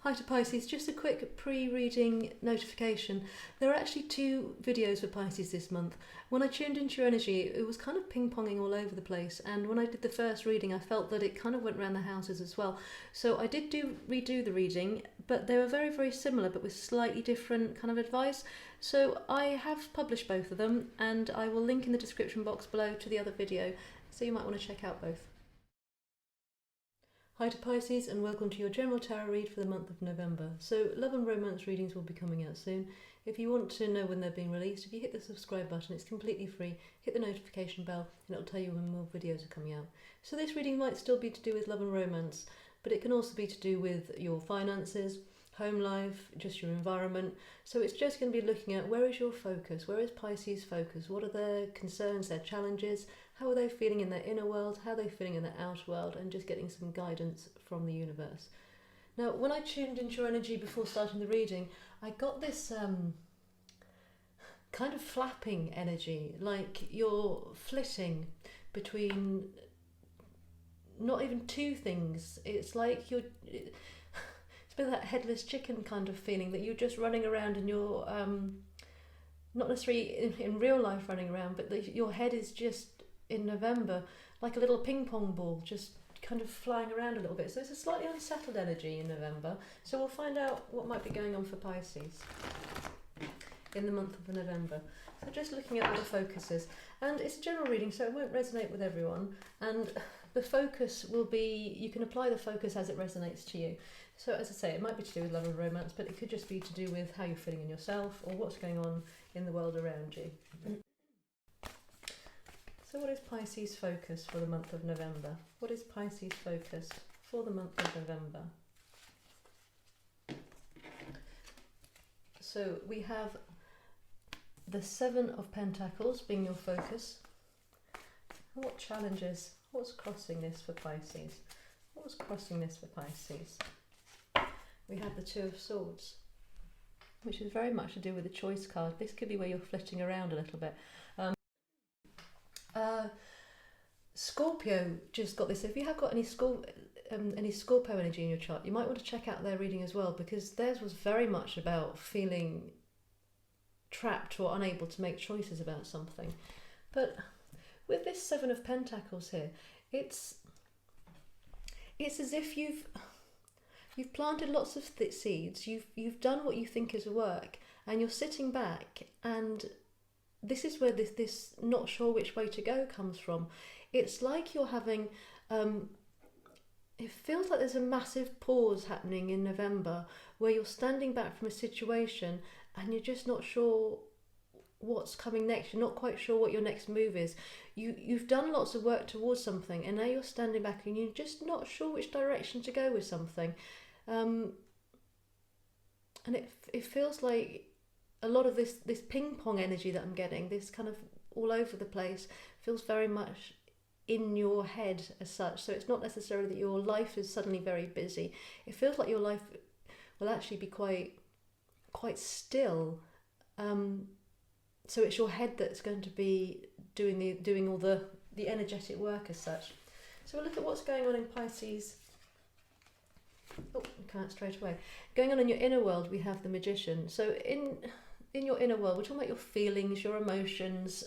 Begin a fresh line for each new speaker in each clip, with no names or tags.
Hi to Pisces, just a quick pre-reading notification. There are actually 2 videos for Pisces this month. When I tuned into your energy, it was kind of ping-ponging all over the place, and when I did the first reading I felt that it kind of went around the houses as well. So I did redo the reading, but they were very, very similar but with slightly different kind of advice. So I have published both of them, and I will link in the description box below to the other video, so you might want to check out both. Hi to Pisces and welcome to your general tarot read for the month of November. So love and romance readings will be coming out soon. If you want to know when they're being released, if you hit the subscribe button, it's completely free. Hit the notification bell and it'll tell you when more videos are coming out. So this reading might still be to do with love and romance, but it can also be to do with your finances, home life, just your environment. So it's just going to be looking at where is your focus, where is Pisces' focus, what are their concerns, their challenges, how are they feeling in their inner world, how are they feeling in their outer world, and just getting some guidance from the universe. Now, when I tuned into your energy before starting the reading, I got this kind of flapping energy, like you're flitting between not even 2 things. It's like you're... It's a bit of that headless chicken kind of feeling, that you're just running around and you're not necessarily in real life running around, but your head is just in November like a little ping pong ball, just kind of flying around a little bit. So it's a slightly unsettled energy in November. So we'll find out what might be going on for Pisces in the month of November. So just looking at what the focus is, and it's a general reading, so it won't resonate with everyone, and the focus will be, you can apply the focus as it resonates to you. So as I say, it might be to do with love and romance, but it could just be to do with how you're feeling in yourself or what's going on in the world around you. So what is Pisces' focus for the month of November? What is Pisces' focus for the month of November? So we have the 7 of Pentacles being your focus. What challenges, what's crossing this for Pisces? What's crossing this for Pisces? We have the 2 of Swords, which is very much to do with the choice card. This could be where you're flitting around a little bit. Scorpio just got this. If you have got any Scorpio energy in your chart, you might want to check out their reading as well, because theirs was very much about feeling trapped or unable to make choices about something. But with this 7 of Pentacles here, it's as if you've planted lots of seeds, you've done what you think is work, and you're sitting back, and this is where this not sure which way to go comes from. It's like you're having, it feels like there's a massive pause happening in November where you're standing back from a situation and you're just not sure what's coming next. You're not quite sure what your next move is. You've done lots of work towards something, and now you're standing back and you're just not sure which direction to go with something. And it feels like a lot of this ping pong energy that I'm getting, this kind of all over the place, feels very much in your head as such. So it's not necessarily that your life is suddenly very busy. It feels like your life will actually be quite still. So it's your head that's going to be doing all the energetic work as such. So we'll look at what's going on in Pisces. Oh, we can't straight away. Going on in your inner world, we have the Magician. So in your inner world, we're talking about your feelings, your emotions,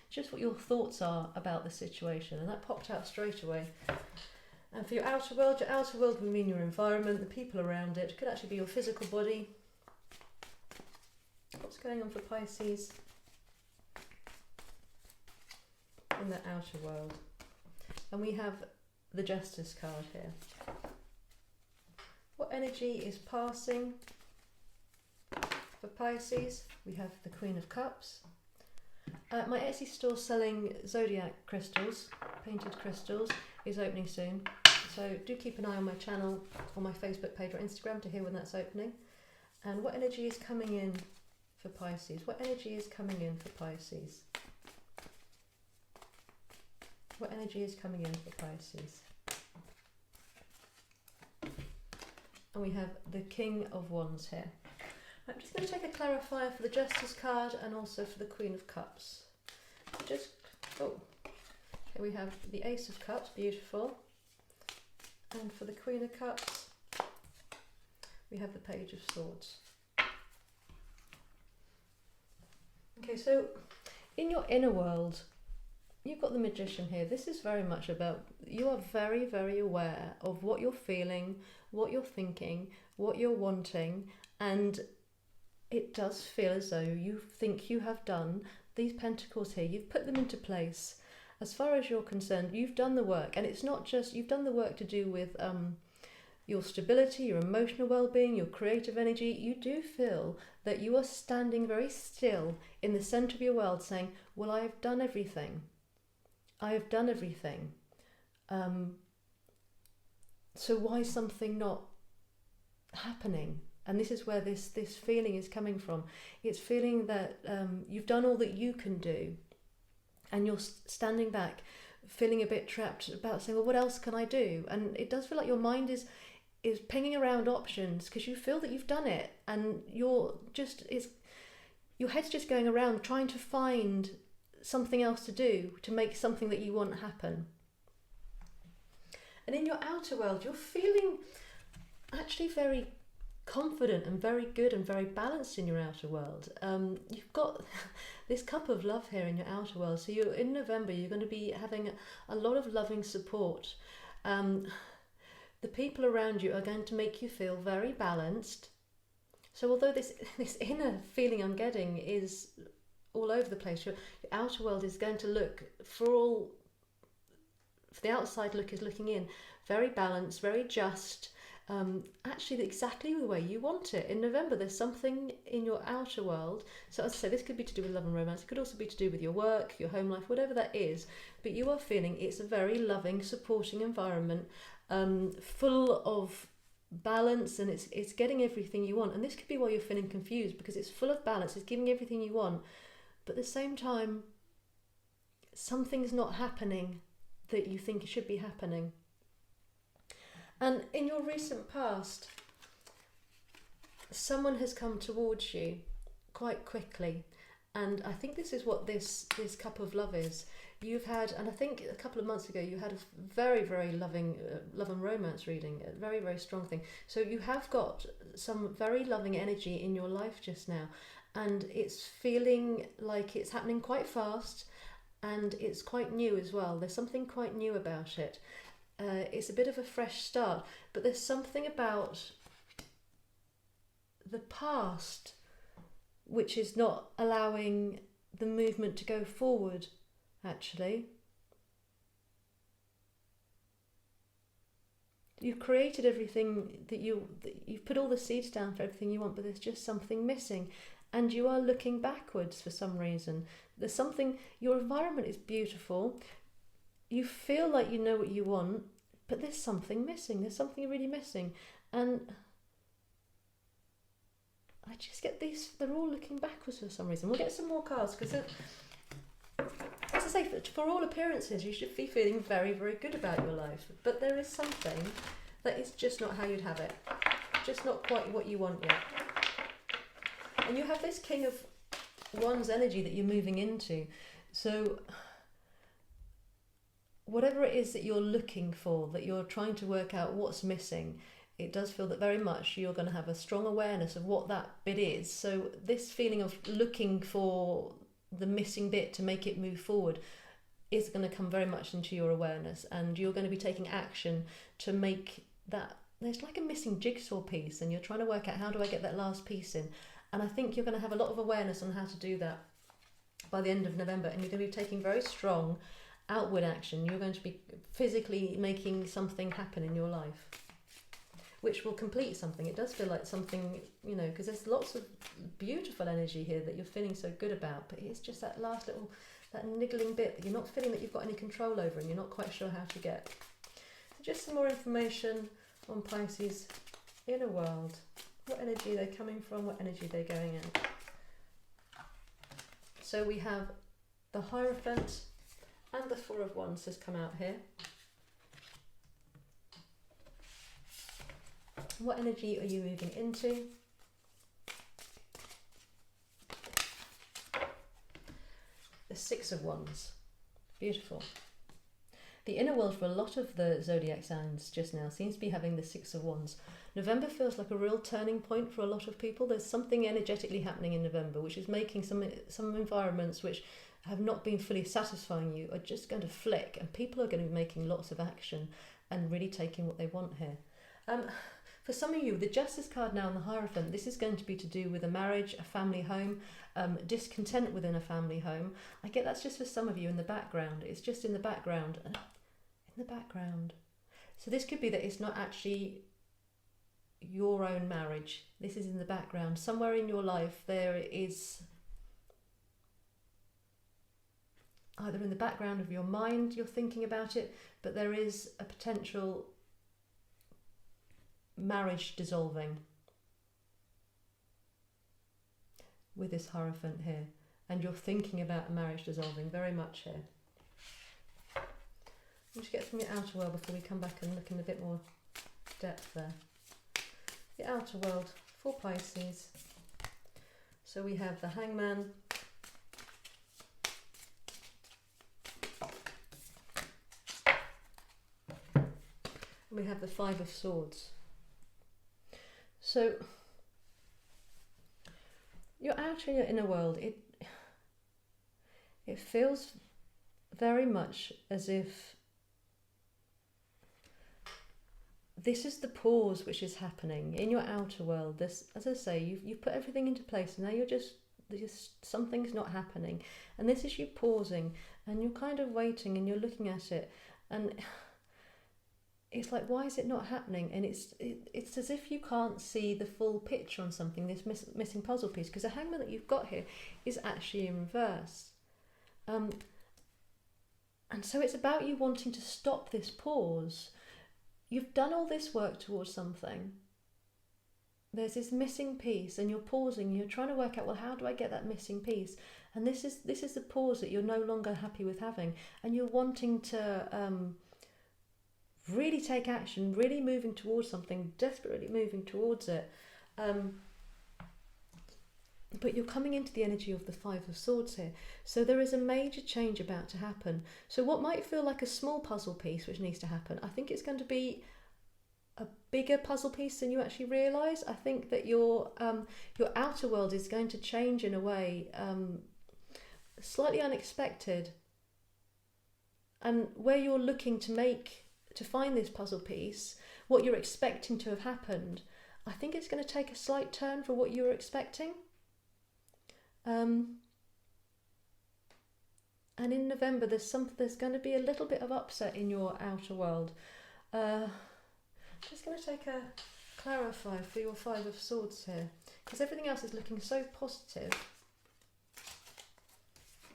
just what your thoughts are about the situation, and that popped out straight away. And for your outer world will mean your environment, the people around it. It could actually be your physical body. What's going on for Pisces in the outer world? And we have the Justice card here. What energy is passing for Pisces? We have the Queen of Cups. My Etsy store selling zodiac crystals, painted crystals, is opening soon. So do keep an eye on my channel, on my Facebook page or Instagram to hear when that's opening. And what energy is coming in for Pisces? What energy is coming in for Pisces? What energy is coming in for Pisces? And we have the King of Wands here. I'm just going to take a clarifier for the Justice card and also for the Queen of Cups. Here we have the Ace of Cups, beautiful. And for the Queen of Cups, we have the Page of Swords. Okay, so in your inner world, you've got the Magician here. This is very much about, you are very, very aware of what you're feeling, what you're thinking, what you're wanting, and it does feel as though you think you have done these pentacles here. You've put them into place. As far as you're concerned, you've done the work, and it's not just, you've done the work to do with your stability, your emotional well-being, your creative energy. You do feel that you are standing very still in the centre of your world saying, well, I have done everything. I have done everything. So why is something not happening? And this is where this feeling is coming from. It's feeling that you've done all that you can do, and you're standing back, feeling a bit trapped about saying, well, what else can I do? And it does feel like your mind is pinging around options because you feel that you've done it, and your head's just going around trying to find something else to do to make something that you want happen. And in your outer world, you're feeling actually very confident and very good and very balanced in your outer world. You've got this cup of love here in your outer world. So in November, you're going to be having a lot of loving support. The people around you are going to make you feel very balanced. So although this inner feeling I'm getting is all over the place, your outer world is going to look, for the outside look is looking in, very balanced, very just, actually exactly the way you want it. In November, there's something in your outer world. So as I say, this could be to do with love and romance. It could also be to do with your work, your home life, whatever that is. But you are feeling it's a very loving, supporting environment, full of balance, and it's getting everything you want. And this could be why you're feeling confused, because it's full of balance, it's giving everything you want, but at the same time something's not happening that you think should be happening. And in your recent past, someone has come towards you quite quickly, and I think this is what this cup of love is. You've had, and I think a couple of months ago, you had a very, very loving love and romance reading, a very, very strong thing. So you have got some very loving energy in your life just now, and it's feeling like it's happening quite fast, and it's quite new as well. There's something quite new about it. It's a bit of a fresh start, but there's something about the past which is not allowing the movement to go forward. Actually, you've created everything that you've put all the seeds down for everything you want, but there's just something missing, and you are looking backwards for some reason. There's something, your environment is beautiful, you feel like you know what you want, but there's something missing. There's something really missing, and I just get these, they're all looking backwards for some reason. We'll get some more cards, because as I say, for all appearances, you should be feeling very, very good about your life. But there is something that is just not how you'd have it. Just not quite what you want yet. And you have this King of Wands energy that you're moving into. So whatever it is that you're looking for, that you're trying to work out what's missing, it does feel that very much you're going to have a strong awareness of what that bit is. So this feeling of looking for the missing bit to make it move forward is going to come very much into your awareness, and you're going to be taking action to make that, there's like a missing jigsaw piece, and you're trying to work out, how do I get that last piece in? And I think you're going to have a lot of awareness on how to do that by the end of November, and you're going to be taking very strong outward action. You're going to be physically making something happen in your life, which will complete something. It does feel like something, you know, because there's lots of beautiful energy here that you're feeling so good about, but it's just that last little, that niggling bit that you're not feeling that you've got any control over, and you're not quite sure how to get. So just some more information on Pisces' inner world. What energy they're coming from, what energy they're going in. So we have the Hierophant and the Four of Wands has come out here. What energy are you moving into? The Six of Wands. Beautiful. The inner world for a lot of the zodiac signs just now seems to be having the Six of Wands. November feels like a real turning point for a lot of people. There's something energetically happening in November which is making some environments which have not been fully satisfying you are just going to flick, and people are going to be making lots of action and really taking what they want here. For some of you, the Justice card now and the Hierophant, this is going to be to do with a marriage, a family home, discontent within a family home. I get that's just for some of you in the background. It's just in the background. In the background. So this could be that it's not actually your own marriage. This is in the background. Somewhere in your life there is either in the background of your mind you're thinking about it, but there is a potential marriage dissolving with this Hierophant here, and you're thinking about a marriage dissolving very much here. Let's get from your outer world before we come back and look in a bit more depth there. The outer world for Pisces. So we have the Hangman, and we have the Five of Swords. So you're out in your inner world. It feels very much as if this is the pause which is happening in your outer world. This, as I say, you've put everything into place, and now you're just something's not happening, and this is you pausing, and you're kind of waiting, and you're looking at it, and it's like, why is it not happening? And it's as if you can't see the full picture on something, this missing puzzle piece, because the Hangman that you've got here is actually in reverse. And so it's about you wanting to stop this pause. You've done all this work towards something. There's this missing piece, and you're pausing, you're trying to work out, well, how do I get that missing piece? And this is the pause that you're no longer happy with having, and you're wanting to really take action, really moving towards something, desperately moving towards it. But you're coming into the energy of the Five of Swords here. So there is a major change about to happen. So what might feel like a small puzzle piece which needs to happen, I think it's going to be a bigger puzzle piece than you actually realise. I think that your outer world is going to change in a way slightly unexpected. And where you're looking to find this puzzle piece, what you're expecting to have happened, I think it's going to take a slight turn for what you were expecting. And in November, there's going to be a little bit of upset in your outer world. Just going to take a clarify for your Five of Swords here, because everything else is looking so positive.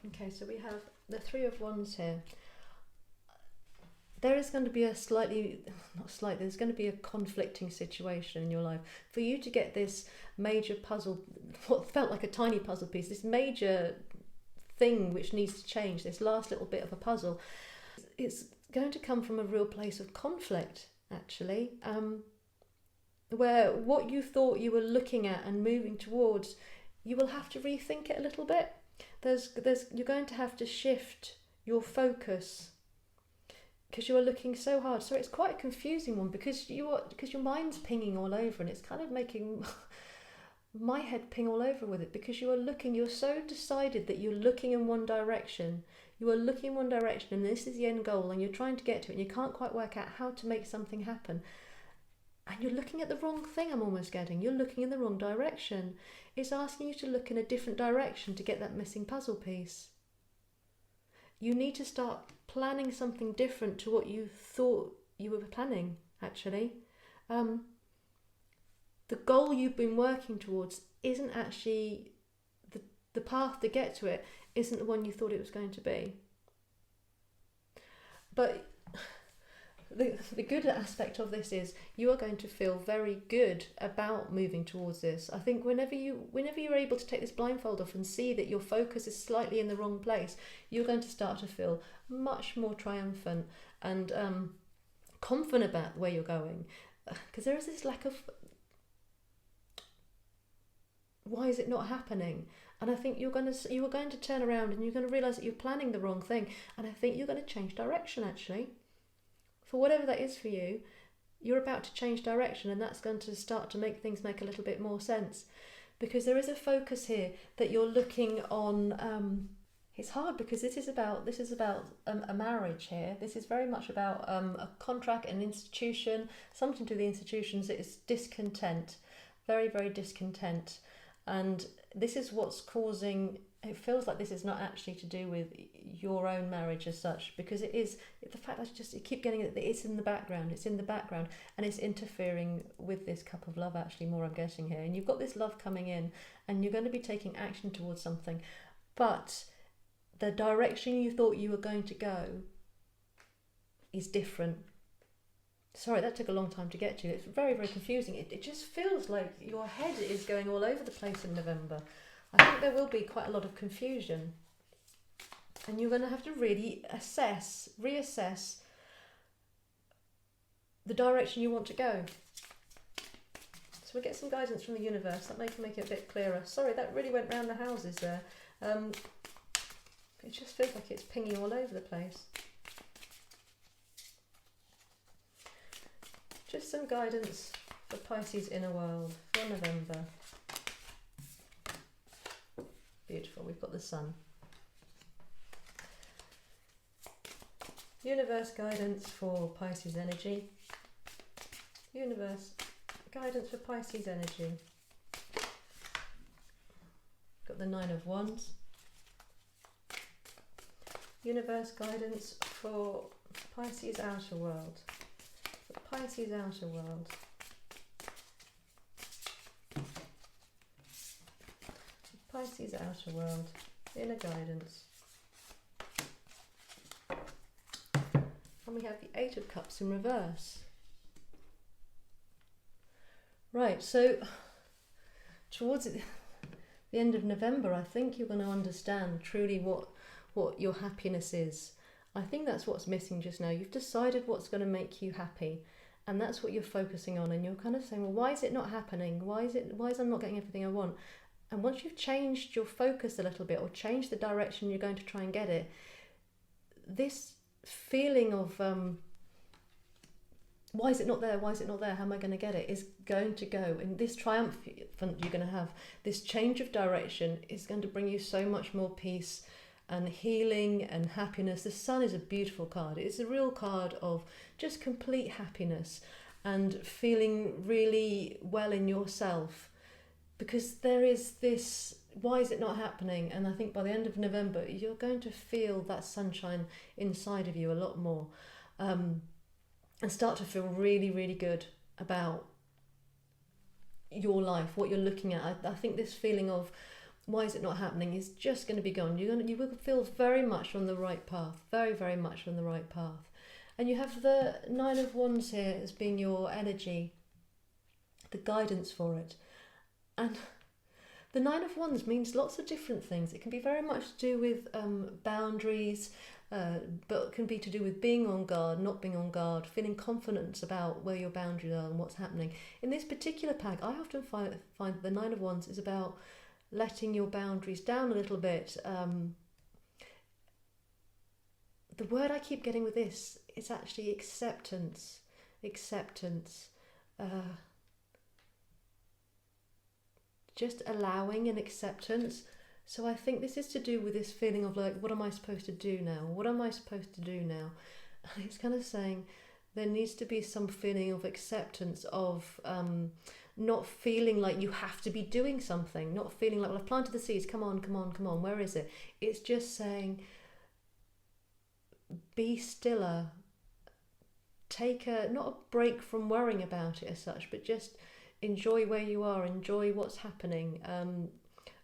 Okay, so we have the Three of Wands here. There is going to be there's going to be a conflicting situation in your life. For you to get this major puzzle, what felt like a tiny puzzle piece, this major thing which needs to change, this last little bit of a puzzle, it's going to come from a real place of conflict, actually, where what you thought you were looking at and moving towards, you will have to rethink it a little bit. You're going to have to shift your focus, because you are looking so hard. So it's quite a confusing one, because your mind's pinging all over, and it's kind of making my head ping all over with it, because you're so decided that you're looking in one direction. You are looking in one direction, and this is the end goal, and you're trying to get to it, and you can't quite work out how to make something happen. And you're looking at the wrong thing, I'm almost getting. You're looking in the wrong direction. It's asking you to look in a different direction to get that missing puzzle piece. You need to start planning something different to what you thought you were planning, actually. The goal you've been working towards isn't actually, the path to get to it isn't the one you thought it was going to be. But the good aspect of this is you are going to feel very good about moving towards this. I think whenever you're able to take this blindfold off and see that your focus is slightly in the wrong place, you're going to start to feel much more triumphant and confident about where you're going. Because there is this lack of why is it not happening? And I think you are going to turn around and you're going to realise that you're planning the wrong thing. And I think you're going to change direction, actually. For whatever that is for you, you're about to change direction, and that's going to start to make things make a little bit more sense. Because there is a focus here that you're looking on. It's hard because this is about a marriage here. This is very much about a contract, an institution, something to the institutions. It's discontent, very, very discontent. And this is what's causing, it feels like this is not actually to do with your own marriage as such, because it is, the fact that you keep getting it, it's in the background, and it's interfering with this cup of love, actually, more I'm getting here. And you've got this love coming in, and you're going to be taking action towards something, but the direction you thought you were going to go is different. Sorry, that took a long time to get to. It's very, very confusing. It just feels like your head is going all over the place in November. I think there will be quite a lot of confusion. And you're going to have to really reassess the direction you want to go. So we get some guidance from the universe. That may make it a bit clearer. Sorry, that really went round the houses there. It just feels like it's pinging all over the place. Just some guidance for Pisces inner world for November. Beautiful, we've got the sun. Universe guidance for Pisces energy. Universe guidance for Pisces energy. Got the 9 of Wands. Universe guidance for Pisces outer world. Pisces outer world. Pisces outer world. Inner guidance. And we have the 8 of Cups in reverse. Right, so towards the end of November, I think you're going to understand truly what your happiness is. I think that's what's missing just now. You've decided what's going to make you happy, and that's what you're focusing on, and you're kind of saying, well, why is it not happening? Why is I not getting everything I want? And once you've changed your focus a little bit, or changed the direction you're going to try and get it, this feeling of why is it not there? Why is it not there? How am I going to get it? Is going to go. And this triumphant you're going to have, this change of direction is going to bring you so much more peace and healing and happiness. The sun is a beautiful card. It's a real card of just complete happiness and feeling really well in yourself, because there is this, why is it not happening? And I think by the end of November, you're going to feel that sunshine inside of you a lot more, and start to feel really, really good about your life, what you're looking at. I think this feeling of why is it not happening is just going to be gone. You will feel very much on the right path, very, very much on the right path. And you have the 9 of Wands here as being your energy, the guidance for it. And the 9 of Wands means lots of different things. It can be very much to do with boundaries, but it can be to do with being on guard, not being on guard, feeling confidence about where your boundaries are and what's happening. In this particular pack, I often find that the 9 of Wands is about letting your boundaries down a little bit. The word I keep getting with this is actually acceptance. Just allowing and acceptance. So I think this is to do with this feeling of like, what am I supposed to do now? What am I supposed to do now? And it's kind of saying there needs to be some feeling of acceptance of not feeling like you have to be doing something, not feeling like, well, I've planted the seeds, come on, where is it? It's just saying, be stiller, take not a break from worrying about it as such, but just enjoy where you are, enjoy what's happening,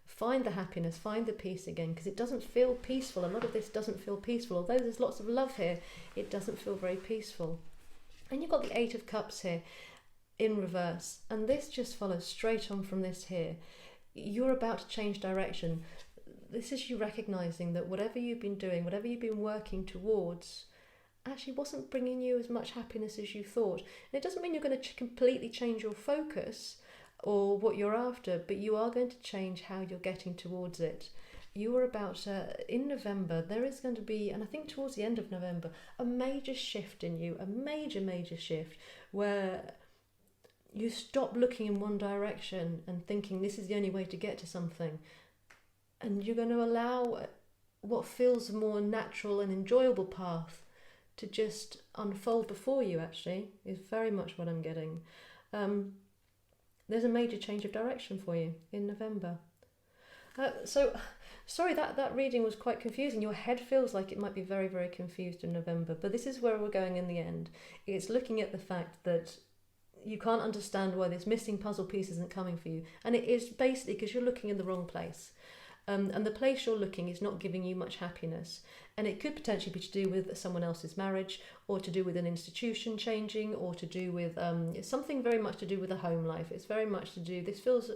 find the happiness, find the peace again, because it doesn't feel peaceful. A lot of this doesn't feel peaceful. Although there's lots of love here, it doesn't feel very peaceful. And you've got the 8 of Cups here in reverse, and this just follows straight on from this here. You're about to change direction. This is you recognizing that whatever you've been doing, whatever you've been working towards, actually wasn't bringing you as much happiness as you thought. And it doesn't mean you're going to completely change your focus or what you're after, but you are going to change how you're getting towards it. You are about, in November, there is going to be, and I think towards the end of November, a major shift in you, a major shift, where you stop looking in one direction and thinking this is the only way to get to something. And you're going to allow what feels a more natural and enjoyable path to just unfold before you, actually, is very much what I'm getting. There's a major change of direction for you in November. So, sorry, that reading was quite confusing. Your head feels like it might be very confused in November, but this is where we're going in the end. It's looking at the fact that you can't understand why this missing puzzle piece isn't coming for you, and it is basically because you're looking in the wrong place. And the place you're looking is not giving you much happiness. And it could potentially be to do with someone else's marriage, or to do with an institution changing, or to do with something very much to do with a home life. It's very much to do, this feels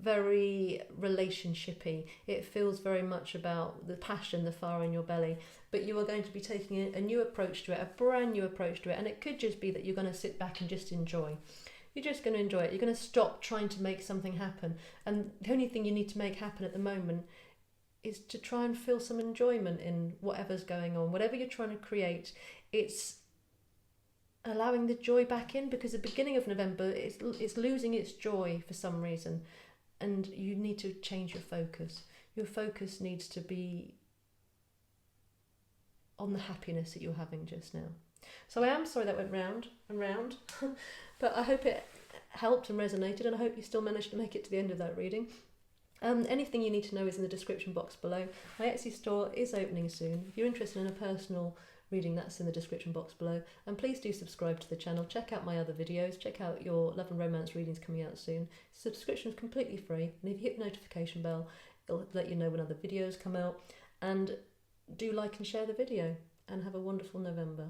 very relationshipy. It feels very much about the passion, the fire in your belly. But you are going to be taking a new approach to it, a brand new approach to it. And it could just be that you're going to sit back and just enjoy. You're just going to enjoy it. You're going to stop trying to make something happen. And the only thing you need to make happen at the moment is to try and feel some enjoyment in whatever's going on. Whatever you're trying to create, it's allowing the joy back in, because the beginning of November, it's losing its joy for some reason. And you need to change your focus. Your focus needs to be on the happiness that you're having just now. So I am sorry that went round and round, but I hope it helped and resonated, and I hope you still managed to make it to the end of that reading. Anything you need to know is in the description box below. My Etsy store is opening soon. If you're interested in a personal reading, that's in the description box below. And please do subscribe to the channel. Check out my other videos. Check out your love and romance readings coming out soon. Subscription is completely free, and if you hit the notification bell, it'll let you know when other videos come out. And do like and share the video, and have a wonderful November.